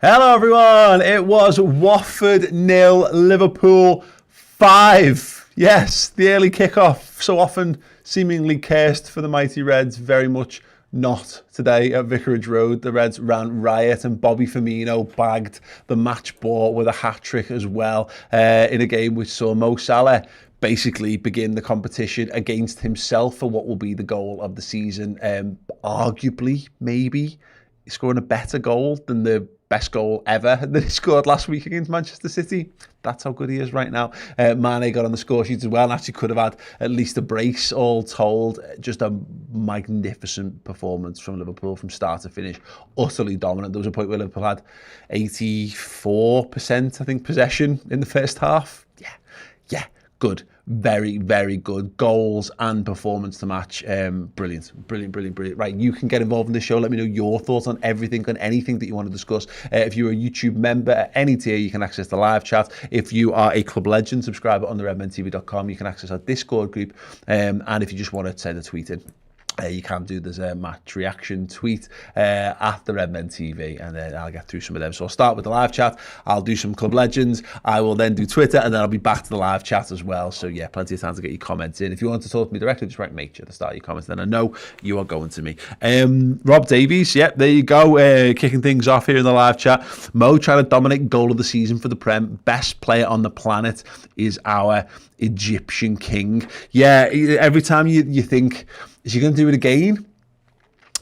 Hello everyone, it was Watford 0, Liverpool 5. Yes, the early kickoff, so often seemingly cursed for the mighty Reds, very much not today at Vicarage Road. The Reds ran riot and Bobby Firmino bagged the match ball with a hat-trick as well in a game which saw Mo Salah basically begin the competition against himself for what will be the goal of the season. Arguably, maybe, scoring a better goal than the best goal ever that he scored last week against Manchester City. That's how good he is right now. Mane got on the score sheet as well and actually could have had at least a brace all told. Just a magnificent performance from Liverpool from start to finish. Utterly dominant. There was a point where Liverpool had 84%, I think, possession in the first half. Yeah, good. Very, very good goals and performance to match. Brilliant. Right, you can get involved in this show. Let me know your thoughts on everything, on anything that you want to discuss. If you're a YouTube member at any tier, you can access the live chat. If you are a Club Legend subscriber on the redmentv.com, you can access our Discord group. And if you just want to send a tweet in, you can do. There's a match reaction tweet at the Redmen TV, and then I'll get through some of them. So I'll start with the live chat. I'll do some Club Legends. I will then do Twitter, and then I'll be back to the live chat as well. So yeah, plenty of time to get your comments in. If you want to talk to me directly, just write "Mate" at the start of your comments. Then I know you are going to me. Rob Davies, yep, there you go. Kicking things off here in the live chat. Mo trying to dominate goal of the season for the Prem. Best player on the planet is our Egyptian king. Yeah, every time you think, is he going to do it again?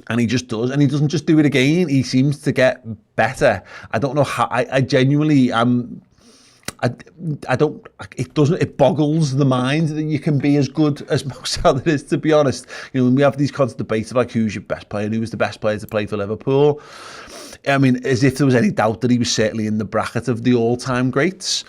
And he just does. And he doesn't just do it again. He seems to get better. I don't know how. I genuinely am. I don't. It doesn't. It boggles the mind that you can be as good as Mo Salah is. To be honest, you know, when we have these constant debates about who's your best player and who was the best player to play for Liverpool, I mean, as if there was any doubt that he was certainly in the bracket of the all-time greats.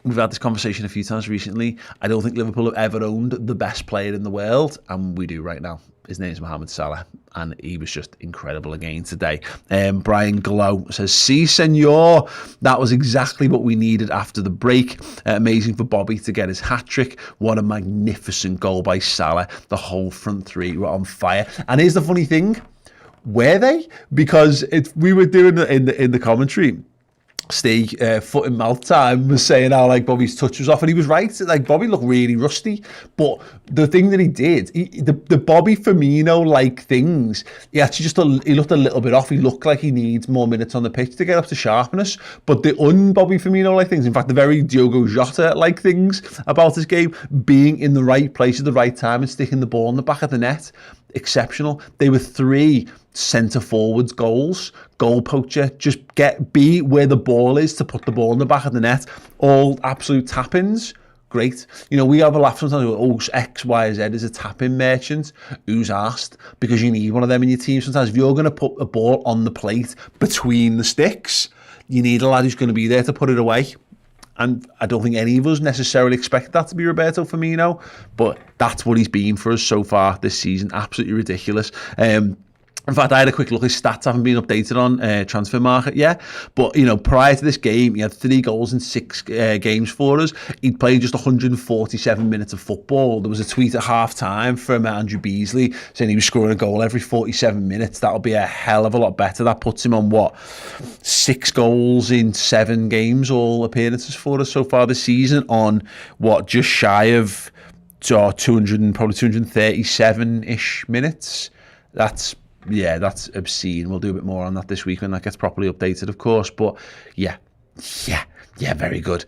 We've had this conversation a few times recently. I don't think Liverpool have ever owned the best player in the world, and we do right now. His name's Mohamed Salah, and he was just incredible again today. Brian Glow says, "Si, senor." That was exactly what we needed after the break. Amazing for Bobby to get his hat-trick. What a magnificent goal by Salah. The whole front three were on fire. And here's the funny thing. Were they? Because we were doing it in the commentary. Steve, foot and mouth time, was saying how like Bobby's touch was off, and he was right. Like Bobby looked really rusty, but the thing that he did, the Bobby Firmino like things, he actually he looked a little bit off. He looked like he needs more minutes on the pitch to get up to sharpness. But the un-Bobby Firmino like things, in fact, the very Diogo Jota like things about his game, being in the right place at the right time and sticking the ball in the back of the net, exceptional. They were 3 centre forwards goals. Goal poacher, just be where the ball is to put the ball in the back of the net. All absolute tap-ins. Great. You know, we have a laugh sometimes with, oh, X, Y, Z is a tap-in merchant. Who's asked? Because you need one of them in your team. Sometimes if you're going to put a ball on the plate between the sticks, you need a lad who's going to be there to put it away. And I don't think any of us necessarily expect that to be Roberto Firmino, but that's what he's been for us so far this season. Absolutely ridiculous. In fact, I had a quick look. His stats haven't been updated on Transfer Market yet. But, you know, prior to this game, he had 3 goals in 6 games for us. He'd played just 147 minutes of football. There was a tweet at half-time from Andrew Beasley saying he was scoring a goal every 47 minutes. That'll be a hell of a lot better. That puts him on, 6 goals in 7 games, all appearances for us so far this season, on, just shy of 200, probably 237-ish minutes. That's obscene. We'll do a bit more on that this week when that gets properly updated, of course. But yeah, very good.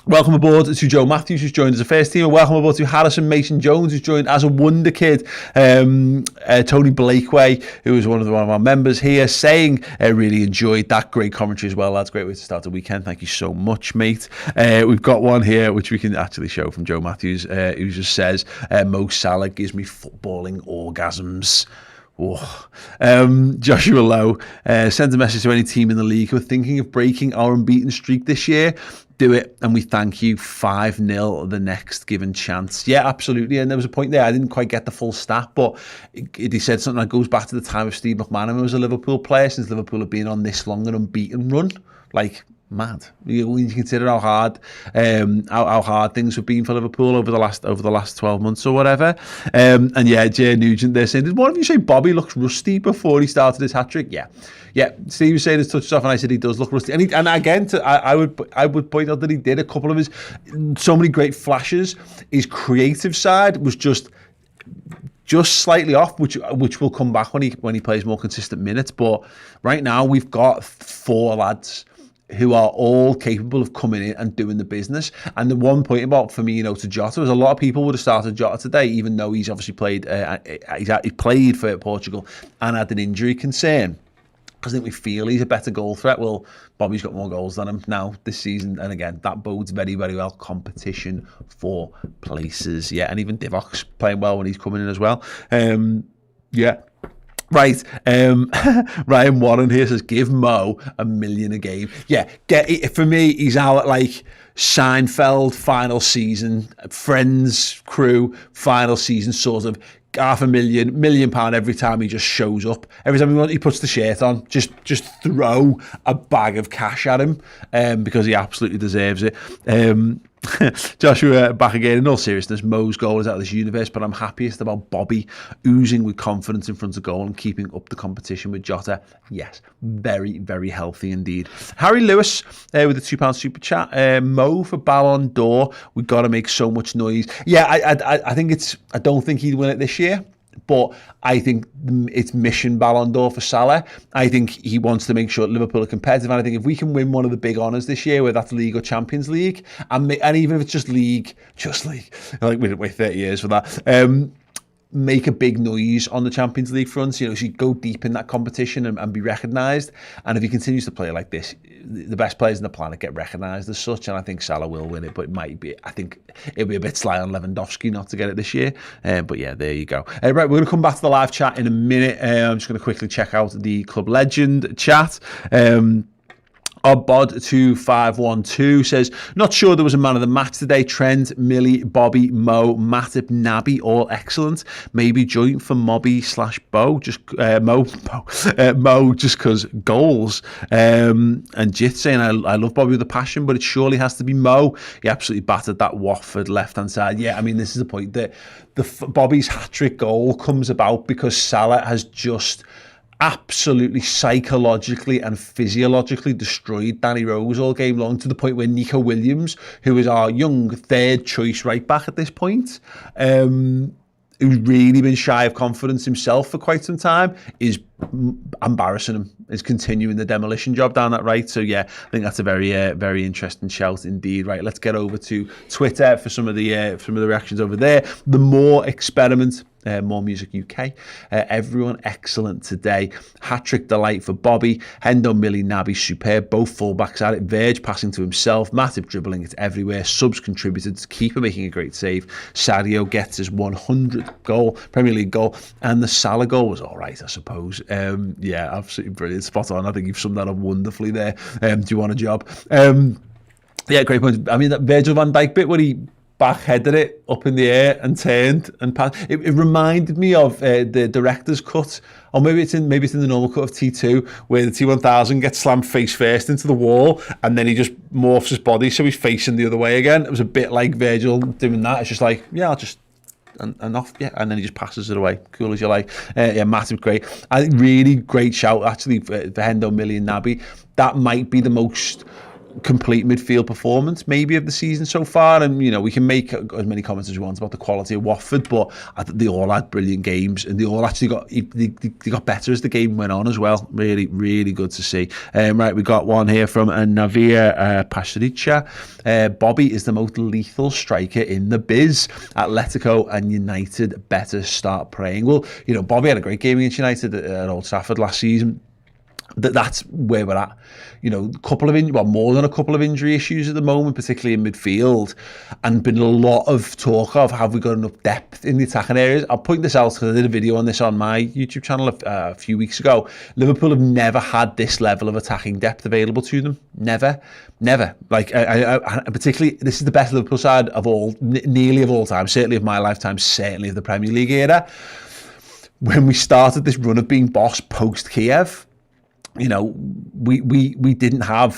Welcome aboard to Joe Matthews, who's joined as a first teamer. Welcome aboard to Harrison Mason-Jones, who's joined as a wonder kid. Tony Blakeway, who is one of our members here, saying, really enjoyed that. Great commentary as well, lads. Great way to start the weekend. Thank you so much, mate. We've got one here, which we can actually show from Joe Matthews, who just says, Mo Salah gives me footballing orgasms. Joshua Lowe sends a message to any team in the league who are thinking of breaking our unbeaten streak this year. Do it, and we thank you. 5-0 the next given chance. Yeah, absolutely. And there was a point there, I didn't quite get the full stat, but he said something that goes back to the time of Steve McManaman was a Liverpool player, since Liverpool have been on this long an unbeaten run. Like, Mad. When you consider how hard things have been for Liverpool over the last 12 months or whatever. And yeah, Jay Nugent, they're saying, did one of you say Bobby looks rusty before he started his hat trick? Yeah. Steve was saying his touch off, and I said he does look rusty. And again, I would point out that he did a couple of his so many great flashes. His creative side was just slightly off, which will come back when he plays more consistent minutes. But right now we've got 4 lads who are all capable of coming in and doing the business. And the one point about Firmino to Jota was a lot of people would have started Jota today, even though he's obviously played he played for Portugal and had an injury concern. Because I think we feel he's a better goal threat. Well, Bobby's got more goals than him now this season. And again, that bodes very, very well. Competition for places. Yeah, and even Divoc's playing well when he's coming in as well. Yeah. Right, Ryan Warren here says, give Mo $1 million a game. Yeah, for me, he's out like Seinfeld final season, Friends crew final season, sort of £500,000, £1 million every time he just shows up. Every time he puts the shirt on, just throw a bag of cash at him because he absolutely deserves it. Joshua back again. In all seriousness, Mo's goal is out of this universe, but I'm happiest about Bobby oozing with confidence in front of goal and keeping up the competition with Jota. Yes, very, very healthy indeed. Harry Lewis with the £2 super chat. Mo for Ballon d'Or. We've got to make so much noise. Yeah, I think I don't think he'd win it this year. But I think it's mission Ballon d'Or for Salah. I think he wants to make sure Liverpool are competitive. And I think if we can win one of the big honours this year, whether that's League or Champions League, and even if it's just League, like we didn't wait 30 years for that, make a big noise on the Champions League front, so you go deep in that competition and be recognised. And if he continues to play like this, the best players on the planet get recognised as such, and I think Salah will win it, but I think it'll be a bit sly on Lewandowski not to get it this year. But yeah, there you go. Right, we're going to come back to the live chat in a minute. I'm just going to quickly check out the Club Legend chat. Oddbod2512 says, not sure there was a man of the match today. Trent, Millie, Bobby, Mo, Matip, Naby, all excellent. Maybe joint for Mobby/Bo, just Mo, just because goals. And Jit saying, I love Bobby with a passion, but it surely has to be Mo. He absolutely battered that Watford left-hand side. Yeah, I mean, this is the point that Bobby's hat-trick goal comes about because Salah has just absolutely psychologically and physiologically destroyed Danny Rose all game long, to the point where Nico Williams, who is our young third choice right back at this point, who's really been shy of confidence himself for quite some time, is embarrassing him, is continuing the demolition job down that right. So yeah, I think that's a very very interesting shout indeed. Right, let's get over to Twitter for some of the reactions over there. The More Experiment, More Music UK, everyone excellent today. Hat-trick delight for Bobby. Hendo, Millie, Naby superb, both fullbacks at it. Verge passing to himself, Matip dribbling it everywhere. Subs contributed, keeper making a great save. Sadio gets his 100th Premier League goal, and the Salah goal was all right, I suppose. Yeah, absolutely brilliant, spot on. I think you've summed that up wonderfully there. Do you want a job? Yeah, great point. I mean, that Virgil van Dijk bit where he back-headed it up in the air and turned and passed. It reminded me of the director's cut, or maybe it's in the normal cut of T2, where the T1000 gets slammed face first into the wall, and then he just morphs his body so he's facing the other way again. It was a bit like Virgil doing that. It's just like, yeah, I'll just and off, yeah, and then he just passes it away. Cool as you like. Yeah, massive, great. I think really great shout actually for Hendo, Millie, and Naby. That might be the most complete midfield performance maybe of the season so far, and you know, we can make as many comments as we want about the quality of Watford, but I think they all had brilliant games, and they all actually got better as the game went on as well. Really, really good to see. Right, we got one here from Navia Pastorica. Bobby is the most lethal striker in the biz. Atletico and United better start praying. Well, you know, Bobby had a great game against United at Old Trafford last season. That's where we're at. You know, more than a couple of injury issues at the moment, particularly in midfield, and been a lot of talk of, have we got enough depth in the attacking areas? I'll point this out because I did a video on this on my YouTube channel a few weeks ago. Liverpool have never had this level of attacking depth available to them. Never. Like, I particularly, this is the best Liverpool side of nearly of all time, certainly of my lifetime, certainly of the Premier League era. When we started this run of being boss post Kiev, you know, we didn't have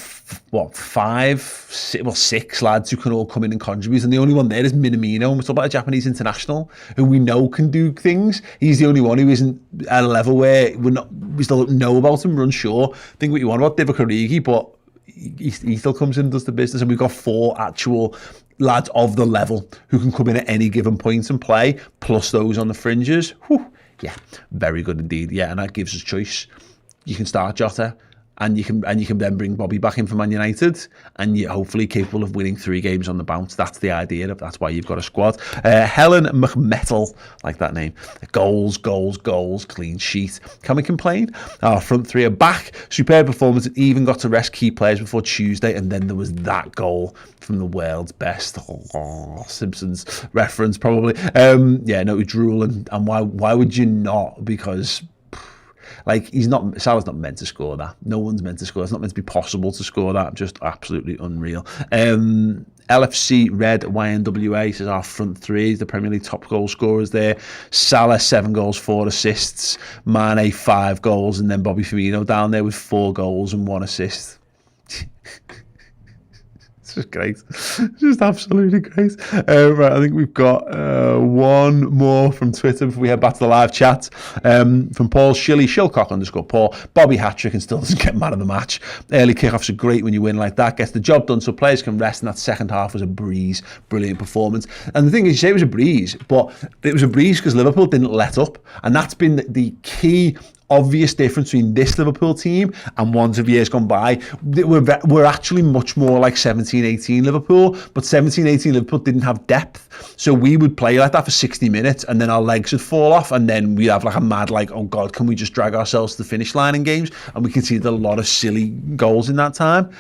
six lads who can all come in and contribute, and the only one there is Minamino. And we're talking about a Japanese international who we know can do things. He's the only one who isn't at a level where we still don't know about him. We're unsure. Think what you want about Divock Origi, but he still comes in and does the business, and we've got 4 actual lads of the level who can come in at any given point and play, plus those on the fringes. Whew, yeah, very good indeed. Yeah, and that gives us choice. You can start Jota, and you can then bring Bobby back in for Man United, and you're hopefully capable of winning 3 games on the bounce. That's the idea. That's why you've got a squad. Helen McMetal, like that name. Goals, clean sheet. Can we complain? Our front 3 are back. Superb performance. It even got to rest key players before Tuesday, and then there was that goal from the world's best. Simpsons reference probably. No, drooling. And why would you not? Because Salah's not meant to score that. No one's meant to score. It's not meant to be possible to score that. Just absolutely unreal. LFC Red YNWA says our front 3 is the Premier League top goal scorers there. Salah 7 goals, 4 assists. Mane 5 goals, and then Bobby Firmino down there with 4 goals and 1 assist. It's just great. Just absolutely great. Right, I think we've got one more from Twitter before we head back to the live chat. From Paul Shilly, Shilcock _Paul. Bobby hat-trick and still doesn't get man of the match. Early kickoffs are great when you win like that. Gets the job done so players can rest, and that second half was a breeze. Brilliant performance. And the thing is, you say it was a breeze, but it was a breeze because Liverpool didn't let up. And that's been the key obvious difference between this Liverpool team and ones of years gone by. We're actually much more like 17-18 Liverpool, but 17-18 Liverpool didn't have depth. So we would play like that for 60 minutes and then our legs would fall off, and then we'd have like a mad oh God, can we just drag ourselves to the finish line in games? And we conceded a lot of silly goals in that time.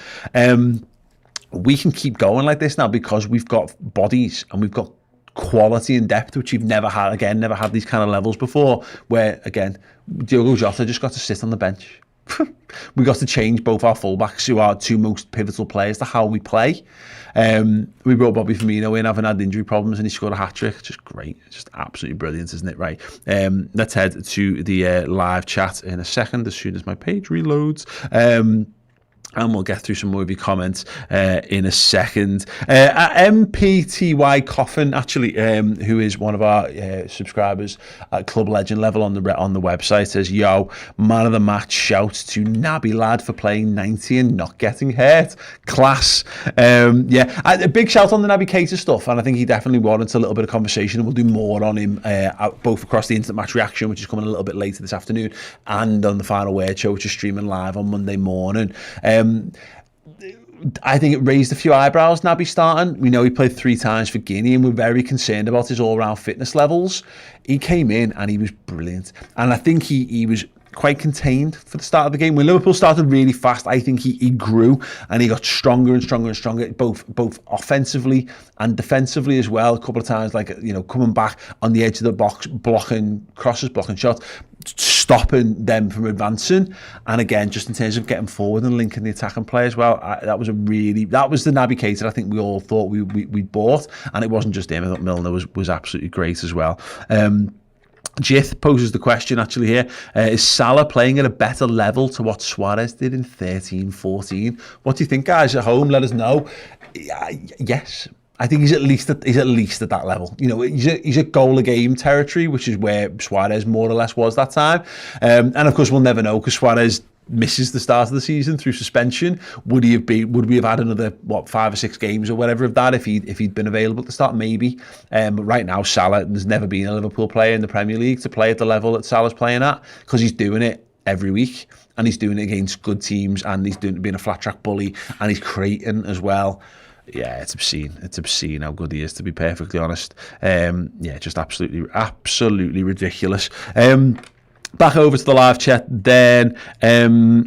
We can keep going like this now because we've got bodies and we've got quality and depth, which you've never had. Again, never had these kind of levels before, where again Diogo Jota just got to sit on the bench. We got to change both our fullbacks, who are 2 most pivotal players, to how we play. We brought Bobby Firmino in, having had injury problems, and he scored a hat-trick. Just great. Just absolutely brilliant, isn't it? Right. Let's head to the live chat in a second, as soon as my page reloads. And we'll get through some more of your comments in a second. MPTY Coffin, actually, who is one of our subscribers at Club Legend level on the website, says, "Yo, man of the match shout to Naby lad for playing 90 and not getting hurt. Class." A big shout on the Naby Keita stuff, and I think he definitely warrants a little bit of conversation, and we'll do more on him both across the Instant Match Reaction, which is coming a little bit later this afternoon, and on the Final Word Show, which is streaming live on Monday morning. I think it raised a few eyebrows, Naby starting. We know he played 3 times for Guinea, and we're very concerned about his all-round fitness levels. He came in and he was brilliant, and I think he was quite contained for the start of the game. When Liverpool started really fast, I think he grew and he got stronger and stronger and stronger, both offensively and defensively as well. A couple of times, coming back on the edge of the box, blocking crosses, blocking shots, stopping them from advancing. And again, just in terms of getting forward and linking the attacking play as well, that was the Naby Keita I think we all thought we bought, and it wasn't just him. I thought Milner was absolutely great as well. Jith poses the question actually here, is Salah playing at a better level to what Suarez did in 13-14? What do you think, guys at home? Let us know. Yes, I think he's at least at that level. He's a goal a game territory, which is where Suarez more or less was that time. And of course, we'll never know because Suarez misses the start of the season through suspension. Would we have had another 5 or 6 games or whatever of that if he'd been available at the start? Maybe. But right now, Salah, there's never been a Liverpool player in the Premier League to play at the level that Salah's playing at, because he's doing it every week and he's doing it against good teams, and he's being a flat track bully, and he's creating as well. Yeah, it's obscene. It's obscene how good he is, to be perfectly honest. Just absolutely ridiculous. Back over to the live chat then.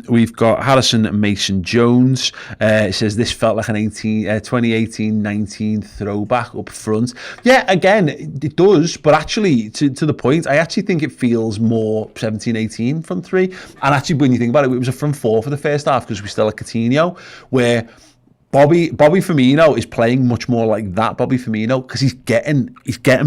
We've got Harrison Mason Jones. It says, this felt like an 2018-19 throwback up front. Yeah, again, it does, but actually, to the point, I actually think it feels more 17-18 front 3. And actually, when you think about it, it was a front 4 for the first half because we still had Coutinho, where Bobby Firmino is playing much more like that Bobby Firmino because he's getting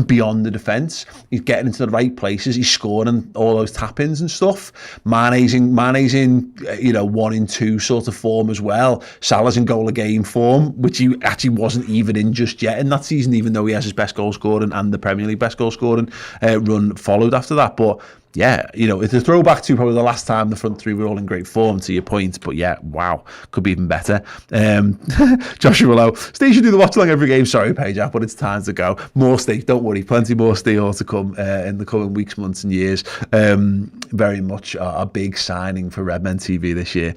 beyond the defence. He's getting into the right places. He's scoring all those tap-ins and stuff. Mane's in 1-in-2 sort of form as well. Salah's in goal a game form, which he actually wasn't even in just yet in that season, even though he has his best goal scoring and the Premier League best goal scoring run followed after that. But yeah, it's a throwback to probably the last time the front three were all in great form, to your point. But yeah, wow, could be even better. Joshua Lowe, Steve should do the watch along every game. Sorry, Page App, but it's time to go. More Steve, don't worry, plenty more Steve to come in the coming weeks, months, and years. Very much a big signing for Redmen TV this year.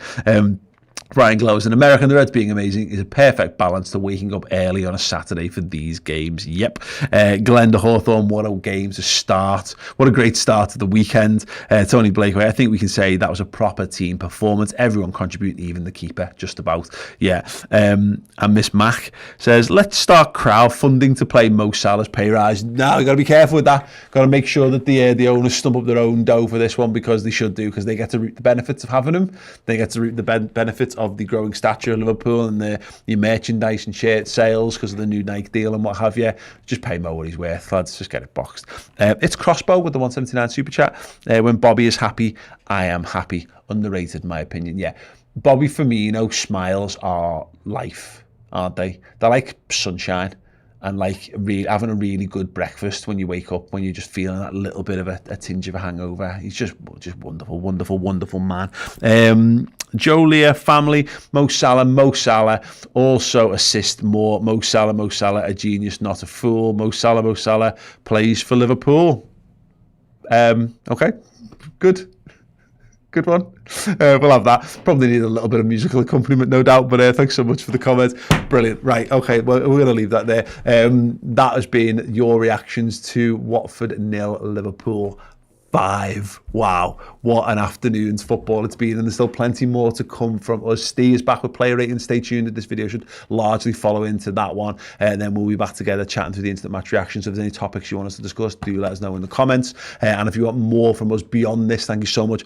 Brian Glows, in America, the Reds being amazing is a perfect balance to waking up early on a Saturday for these games. Yep. Glenda Hawthorne, what a game to start. What a great start to the weekend. Tony Blakeway, I think we can say that was a proper team performance. Everyone contributing, even the keeper, just about. Yeah. And Miss Mac says, let's start crowdfunding to play Mo Salah's pay rise. No, you got to be careful with that. Got to make sure that the owners stump up their own dough for this one, because they should do, because they get to reap the benefits of having him. They get to reap the benefits of the growing stature of Liverpool and your merchandise and shirt sales because of the new Nike deal and what have you. Just pay Mo what he's worth, lads. Just get it boxed. It's Crossbow with the 179 super chat. When Bobby is happy, I am happy. Underrated, in my opinion. Yeah, Bobby Firmino smiles are life, aren't they? They're like sunshine. And like having a really good breakfast when you wake up, when you're just feeling that little bit of a tinge of a hangover. He's just wonderful, wonderful, wonderful man. Joe Lear, family, Mo Salah, also assist more. Mo Salah, a genius, not a fool. Mo Salah plays for Liverpool. Okay, good one. We'll have that. Probably need a little bit of musical accompaniment, no doubt, but thanks so much for the comments. Brilliant. Right, okay, well, we're going to leave that there. That has been your reactions to Watford 0, Liverpool 5. Wow, what an afternoon's football it's been, and there's still plenty more to come from us. Steve is back with player ratings. Stay tuned. This video should largely follow into that one, and then we'll be back together chatting through the instant match reactions. So if there's any topics you want us to discuss, do let us know in the comments. And if you want more from us beyond this, thank you so much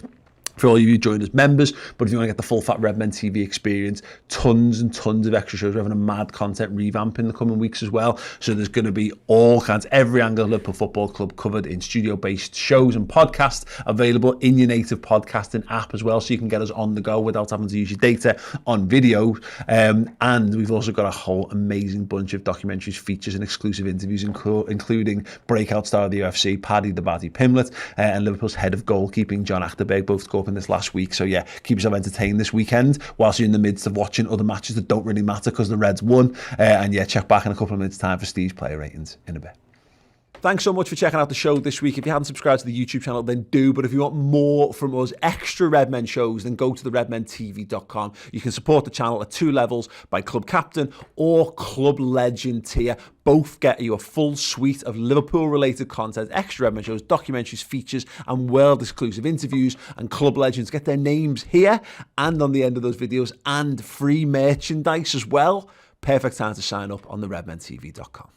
for all of you joined as members. But if you want to get the full fat Redmen TV experience, tons and tons of extra shows. We're having a mad content revamp in the coming weeks as well. So there's going to be all kinds, every angle of Liverpool Football Club covered in studio-based shows and podcasts available in your native podcasting app as well. So you can get us on the go without having to use your data on video. And we've also got a whole amazing bunch of documentaries, features and exclusive interviews, including breakout star of the UFC, Paddy the Baddy Pimlet, and Liverpool's head of goalkeeping, John Achterberg, both scored in this last week. So yeah, keep yourself entertained this weekend whilst you're in the midst of watching other matches that don't really matter because the Reds won. And yeah, check back in a couple of minutes time for Steve's player ratings in a bit. Thanks so much for checking out the show this week. If you haven't subscribed to the YouTube channel, then do. But if you want more from us, extra Redmen shows, then go to the redmentv.com. You can support the channel at 2 levels, by Club Captain or Club Legend tier. Both get you a full suite of Liverpool-related content, extra Redmen shows, documentaries, features, and world-exclusive interviews. And Club Legends get their names here and on the end of those videos, and free merchandise as well. Perfect time to sign up on the redmentv.com.